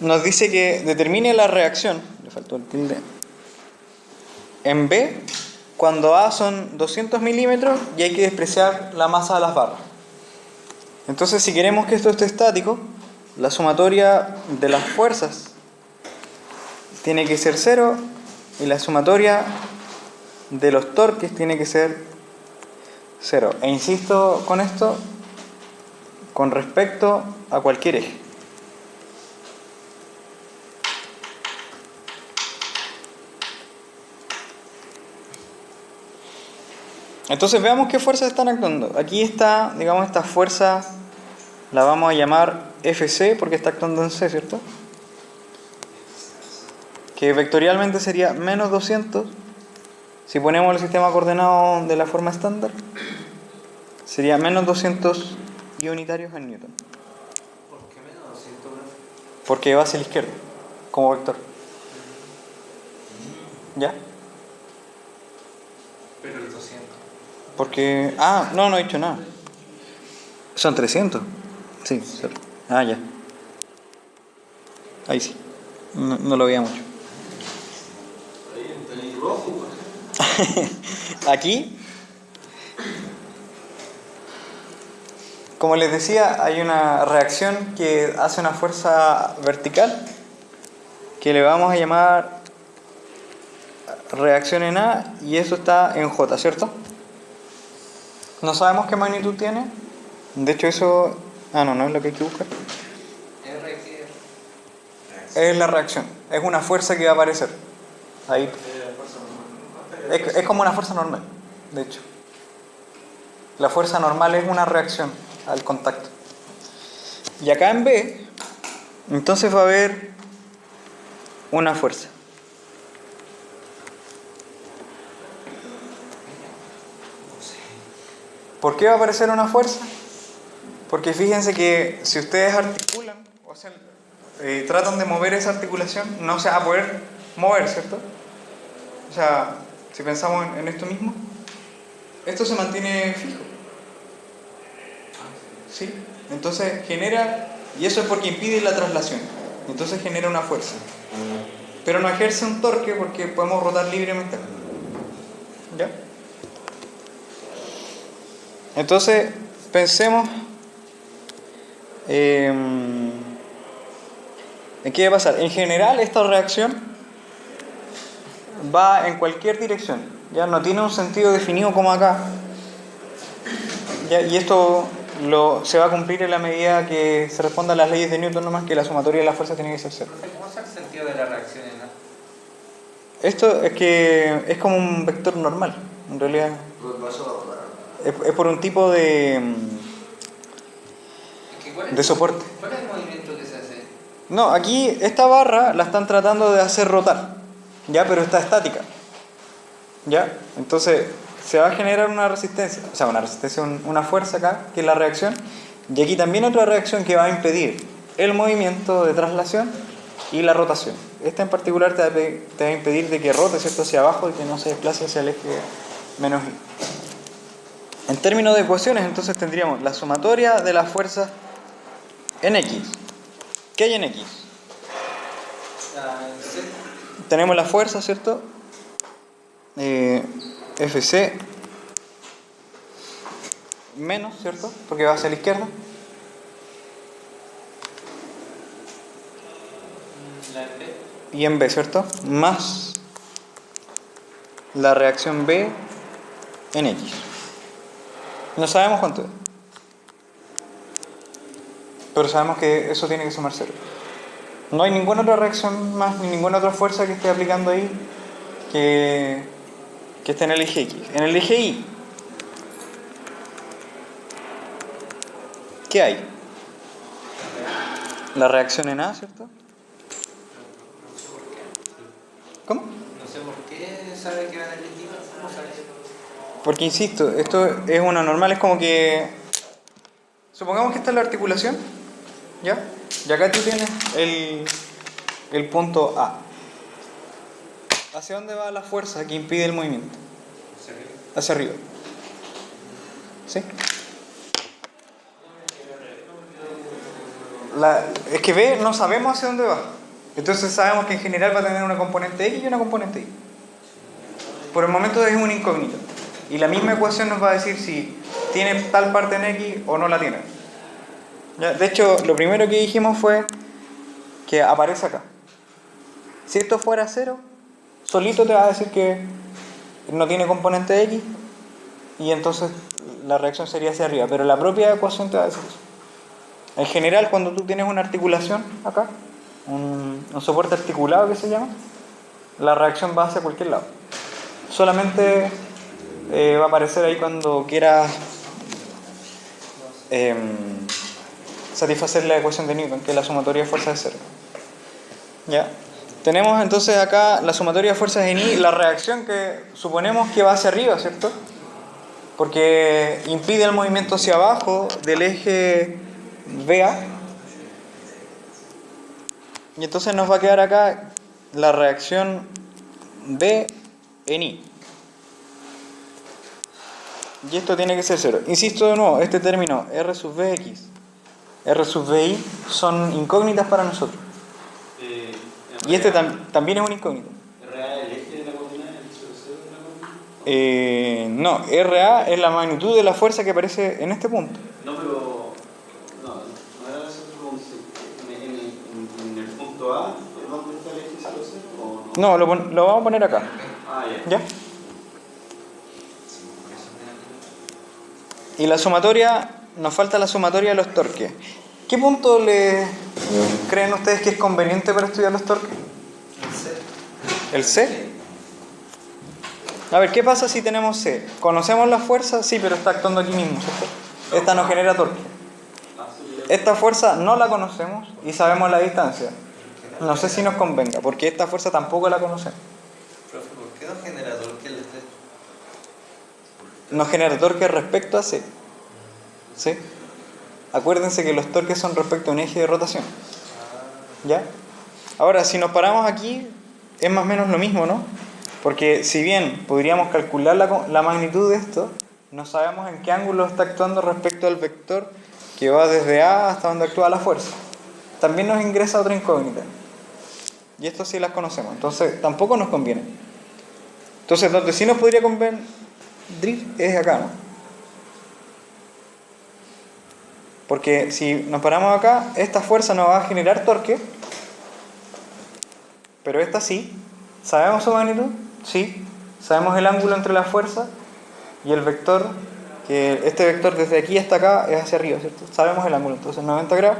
nos dice que determine la reacción, le faltó el tilde, en B, cuando A son 200 milímetros y hay que despreciar la masa de las barras. Entonces, si queremos que esto esté estático, la sumatoria de las fuerzas tiene que ser 0 y la sumatoria de los torques tiene que ser 0. E insisto con esto, con respecto a cualquier eje. Entonces veamos qué fuerzas están actuando. Aquí está, digamos, esta fuerza la vamos a llamar FC porque está actuando en C, ¿cierto? Que vectorialmente sería menos 200. Si ponemos el sistema coordenado de la forma estándar, sería menos 200 unitarios en Newton. ¿Por qué menos 200? Porque va hacia la izquierda, como vector. ¿Ya? Pero el 200. Porque... Ah, no he dicho nada. Son 300. Sí, sorry. Ah, ya. Ahí sí. No lo veía mucho. Ahí en el rojo. Aquí, como les decía, hay una reacción que hace una fuerza vertical que le vamos a llamar reacción en A y eso está en J, ¿cierto? No sabemos qué magnitud tiene. De hecho eso... no es lo que hay que buscar. Es la reacción. Es una fuerza que va a aparecer. Ahí. Es como una fuerza normal, de hecho. La fuerza normal es una reacción al contacto. Y acá en B, entonces va a haber una fuerza. ¿Por qué va a aparecer una fuerza? Porque fíjense que si ustedes articulan, o sea, tratan de mover esa articulación, no se va a poder mover, ¿cierto? O sea, si pensamos en esto mismo, esto se mantiene fijo. ¿Sí? Entonces genera, y eso es porque impide la traslación, entonces genera una fuerza. Pero no ejerce un torque porque podemos rotar libremente. ¿Ya? Entonces, pensemos en qué va a pasar. En general, esta reacción va en cualquier dirección. Ya no tiene un sentido definido como acá. ¿Ya? Y esto se va a cumplir en la medida que se responda a las leyes de Newton, nomás que la sumatoria de la fuerza tiene que ser cero. ¿Cómo es el sentido de la reacción en A? Esto es que es como un vector normal, en realidad. Es por un tipo de soporte. ¿Cuál es el movimiento que se hace? No, aquí esta barra la están tratando de hacer rotar, ¿ya? Pero está estática, ¿ya? Entonces se va a generar una resistencia, una fuerza acá, que es la reacción, y aquí también otra reacción que va a impedir el movimiento de traslación y la rotación. Esta en particular te va a impedir de que rote, ¿cierto?, hacia abajo y que no se desplace hacia el eje menos i. En términos de ecuaciones, entonces tendríamos la sumatoria de las fuerzas en X. ¿Qué hay en X? Tenemos la fuerza, ¿cierto? FC menos, ¿cierto? Porque va hacia la izquierda. Y en B, ¿cierto? Más la reacción B en X. No sabemos cuánto es, pero sabemos que eso tiene que sumar 0. No hay ninguna otra reacción más, ni ninguna otra fuerza que esté aplicando ahí que esté en el eje X. En el eje Y, ¿qué hay? La reacción en A, ¿cierto? ¿Cómo? No sé por qué sabe que va en el eje. ¿Cómo sabe eso? Porque insisto, esto es una normal, es como que... Supongamos que esta es la articulación, ¿ya? Y acá tú tienes el punto A. ¿Hacia dónde va la fuerza que impide el movimiento? Hacia arriba. ¿Sí? Es que B no sabemos hacia dónde va. Entonces sabemos que en general va a tener una componente X y una componente Y. Por el momento es una incógnita. Y la misma ecuación nos va a decir si tiene tal parte en X o no la tiene. ¿Ya? De hecho, lo primero que dijimos fue que aparece acá. Si esto fuera 0, solito te va a decir que no tiene componente X y entonces la reacción sería hacia arriba. Pero la propia ecuación te va a decir eso. En general, cuando tú tienes una articulación acá, un soporte articulado que se llama, la reacción va hacia cualquier lado. Solamente va a aparecer ahí cuando quieras satisfacer la ecuación de Newton, que es la sumatoria de fuerzas de cero. ¿Ya? Tenemos entonces acá la sumatoria de fuerzas en I, la reacción que suponemos que va hacia arriba, ¿cierto? Porque impide el movimiento hacia abajo del eje BA. Y entonces nos va a quedar acá la reacción B en I. Y esto tiene que ser 0. Insisto de nuevo, este término R sub Bx, R sub Bi son incógnitas para nosotros. Y este también es una incógnita. ¿RA es el eje de la coordinada? ¿El hecho de 0 de la coordinada? No, RA es la magnitud de la fuerza que aparece en este punto. No, pero. No era eso que pregunté. ¿En el punto A es donde está el eje 0, 0 o no? No, lo vamos a poner acá. Ah, ya. ¿Ya? Y la sumatoria, nos falta la sumatoria de los torques. ¿Qué punto creen ustedes que es conveniente para estudiar los torques? ¿El C? A ver, ¿qué pasa si tenemos C? ¿Conocemos la fuerza? Sí, pero está actuando aquí mismo, ¿cierto? Esta no genera torque. Esta fuerza no la conocemos y sabemos la distancia. No sé si nos convenga, porque esta fuerza tampoco la conocemos. Profe, ¿por qué no genera torque el estrés? Nos genera torque respecto a C. ¿Sí? Acuérdense que los torques son respecto a un eje de rotación. ¿Ya? Ahora, si nos paramos aquí, es más o menos lo mismo, ¿no? Porque si bien podríamos calcular la magnitud de esto, no sabemos en qué ángulo está actuando respecto al vector que va desde A hasta donde actúa la fuerza. También nos ingresa otra incógnita. Y esto sí las conocemos. Entonces, tampoco nos conviene. Entonces, donde sí nos podría convenir es acá, ¿no? Porque si nos paramos acá, esta fuerza no va a generar torque, pero esta sí. ¿Sabemos su magnitud? Sí. Sabemos el ángulo entre la fuerza y el vector, que este vector desde aquí hasta acá es hacia arriba, ¿cierto? Sabemos el ángulo, entonces 90 grados.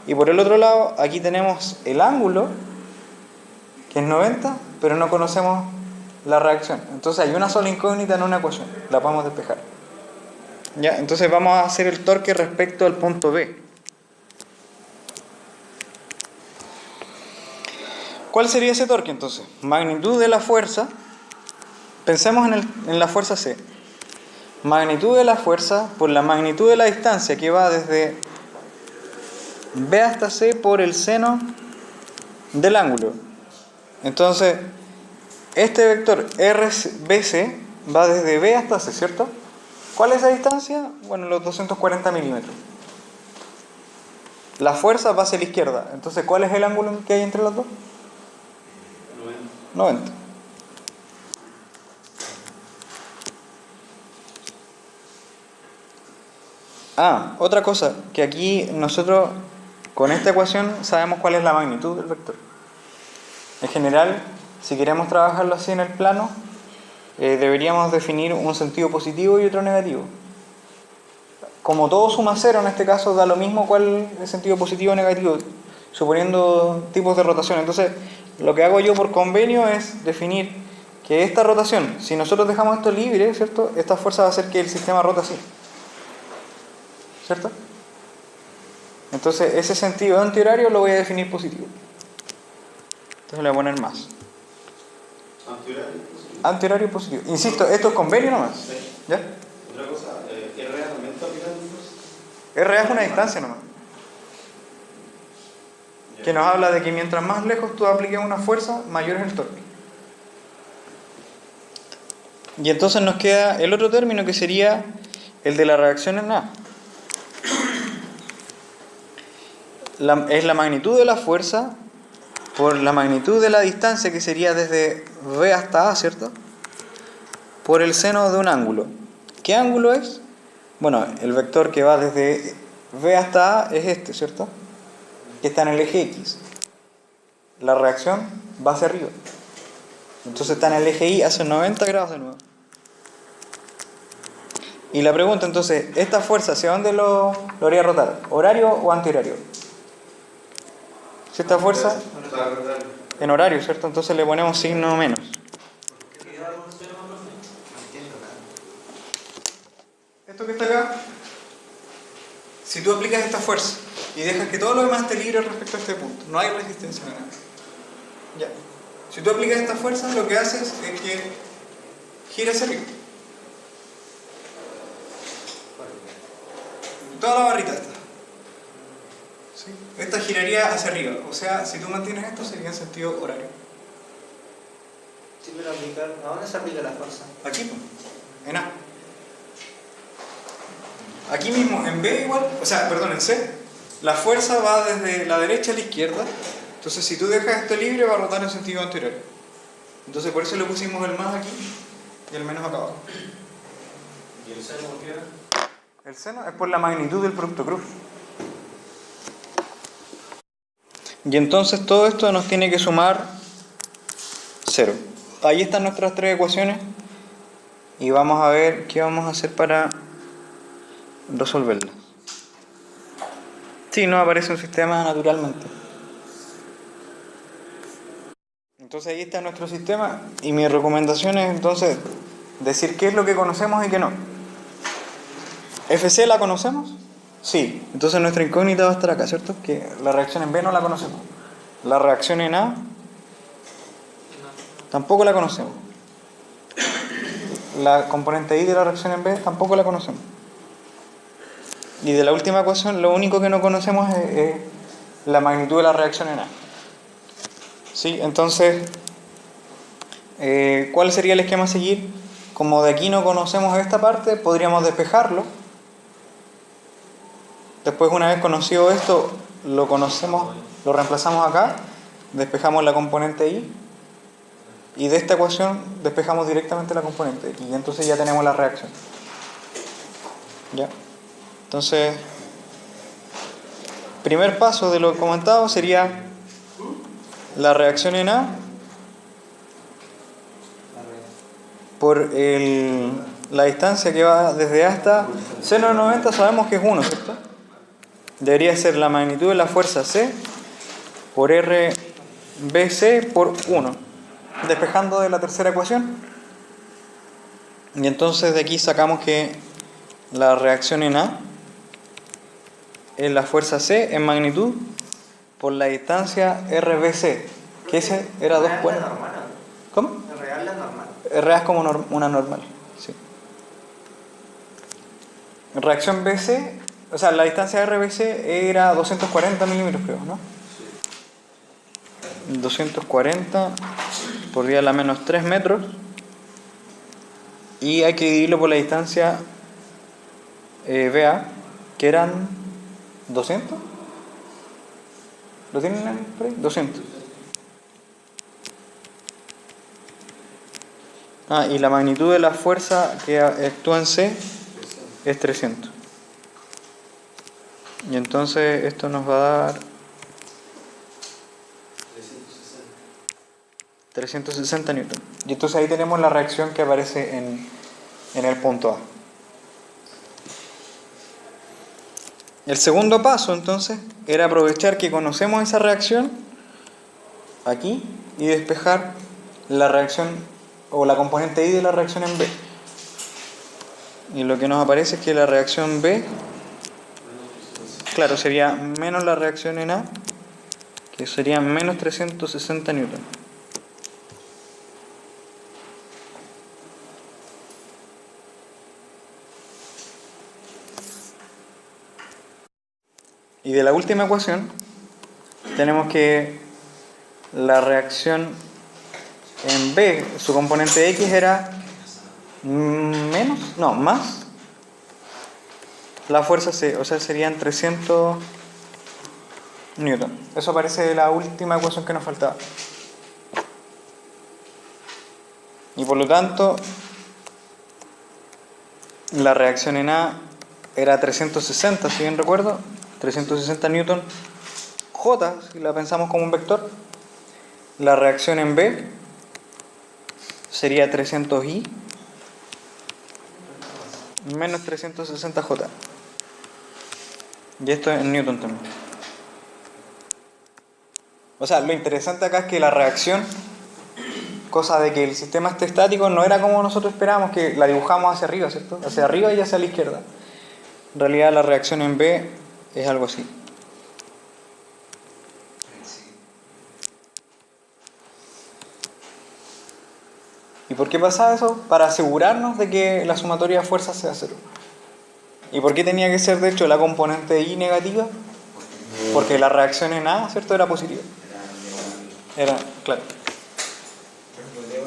Y por el otro lado, aquí tenemos el ángulo, que es 90, pero no conocemos la reacción. Entonces hay una sola incógnita en una ecuación, la podemos despejar. ¿Ya? Entonces vamos a hacer el torque respecto al punto B. ¿Cuál sería ese torque entonces? Magnitud de la fuerza. Pensemos en la fuerza C. Magnitud de la fuerza por la magnitud de la distancia que va desde B hasta C por el seno del ángulo. Entonces, este vector RBC va desde B hasta C, ¿cierto? ¿Cuál es la distancia? Bueno, los 240 milímetros. La fuerza va hacia la izquierda. Entonces, ¿cuál es el ángulo que hay entre los dos? 90. Otra cosa, que aquí nosotros con esta ecuación sabemos cuál es la magnitud del vector. En general, si queremos trabajarlo así en el plano, deberíamos definir un sentido positivo y otro negativo. Como todo suma cero, en este caso da lo mismo cuál es el sentido positivo o negativo, suponiendo tipos de rotación. Entonces, lo que hago yo por convenio es definir que esta rotación, si nosotros dejamos esto libre, ¿cierto? Esta fuerza va a hacer que el sistema rote así, ¿cierto? Entonces, ese sentido antihorario lo voy a definir positivo. Entonces le voy a poner más. Antihorario positivo. Insisto, esto es convenio nomás. ¿Ya? Otra cosa, RA también está aplicando fuerza. RA es una distancia nomás. Que nos habla de que mientras más lejos tú apliques una fuerza, mayor es el torque. Y entonces nos queda el otro término que sería el de la reacción en A. es la magnitud de la fuerza por la magnitud de la distancia, que sería desde B hasta A, ¿cierto? Por el seno de un ángulo. ¿Qué ángulo es? Bueno, el vector que va desde B hasta A es este, ¿cierto? Que está en el eje X. La reacción va hacia arriba. Entonces está en el eje Y, hace 90 grados de nuevo. Y la pregunta entonces, ¿esta fuerza hacia dónde lo haría rotar? ¿Horario o antihorario? Si esta fuerza en horario, ¿cierto? Entonces le ponemos signo menos. Esto que está acá, si tú aplicas esta fuerza y dejas que todo lo demás esté libre respecto a este punto, no hay resistencia ni nada. Ya. Si tú aplicas esta fuerza, lo que haces es que gira hacia arriba. Toda la barrita está. ¿Sí? Esta giraría hacia arriba. O sea, si tú mantienes esto, sería en sentido horario. Sí, pero aplicar, ¿a dónde se aplica la fuerza? Aquí, pues, en A. Aquí mismo, en B igual, o sea, perdón, en C, la fuerza va desde la derecha a la izquierda. Entonces, si tú dejas esto libre, va a rotar en sentido anterior. Entonces, por eso le pusimos el más aquí y el menos acá abajo. ¿Y el seno por qué era? El seno es por la magnitud del producto cruz. Y entonces todo esto nos tiene que sumar 0. Ahí están nuestras tres ecuaciones. Y vamos a ver qué vamos a hacer para resolverlas. Sí, no aparece un sistema naturalmente. Entonces ahí está nuestro sistema. Y mi recomendación es entonces decir qué es lo que conocemos y qué no. ¿FC la conocemos? Sí. Entonces nuestra incógnita va a estar acá, ¿cierto? Que la reacción en B no la conocemos. La reacción en A tampoco la conocemos. La componente I de la reacción en B tampoco la conocemos. Y de la última ecuación, lo único que no conocemos es la magnitud de la reacción en A. ¿Sí? Entonces, ¿cuál sería el esquema a seguir? Como de aquí no conocemos esta parte, podríamos despejarlo. Después, una vez conocido esto, lo conocemos, lo reemplazamos acá, despejamos la componente Y, y de esta ecuación despejamos directamente la componente X, y entonces ya tenemos la reacción. ¿Ya? Entonces, primer paso de lo comentado sería la reacción en A por la distancia que va desde A hasta seno de 90, sabemos que es 1, ¿cierto? Debería ser la magnitud de la fuerza C por RBC por 1, despejando de la tercera ecuación. Y entonces de aquí sacamos que la reacción en A es la fuerza C en magnitud por la distancia RBC, que ese era 2,4. ¿Cómo? ¿El real es normal? RA es como una normal. Sí. Reacción BC, o sea, la distancia RBC era 240 milímetros, creo, ¿no? Sí. 240 por 10 a la menos 3 metros. Y hay que dividirlo por la distancia BA, que eran 200. ¿Lo tienen por ahí? 200. Y la magnitud de la fuerza que actúa en C es 300. Y entonces esto nos va a dar 360 newton. Y entonces ahí tenemos la reacción que aparece en el punto A. El segundo paso entonces era aprovechar que conocemos esa reacción aquí y despejar la reacción o la componente I de la reacción en B. Y lo que nos aparece es que la reacción B, claro, sería menos la reacción en A, que sería menos 360 newton. Y de la última ecuación tenemos que la reacción en B, su componente X era más la fuerza C, o sea, serían 300 Newton. Eso parece la última ecuación que nos faltaba. Y por lo tanto, la reacción en A era 360, si bien recuerdo, 360 newton J, si la pensamos como un vector. La reacción en B sería 300I menos 360J. Y esto es en newton también. O sea, lo interesante acá es que la reacción, cosa de que el sistema esté estático, no era como nosotros esperábamos, que la dibujamos hacia arriba, ¿cierto? Hacia arriba y hacia la izquierda. En realidad la reacción en B es algo así. ¿Y por qué pasa eso? Para asegurarnos de que la sumatoria de fuerzas sea cero. ¿Y por qué tenía que ser, de hecho, la componente I negativa? Porque la reacción en A, ¿cierto?, era positiva. Era, claro. Podríamos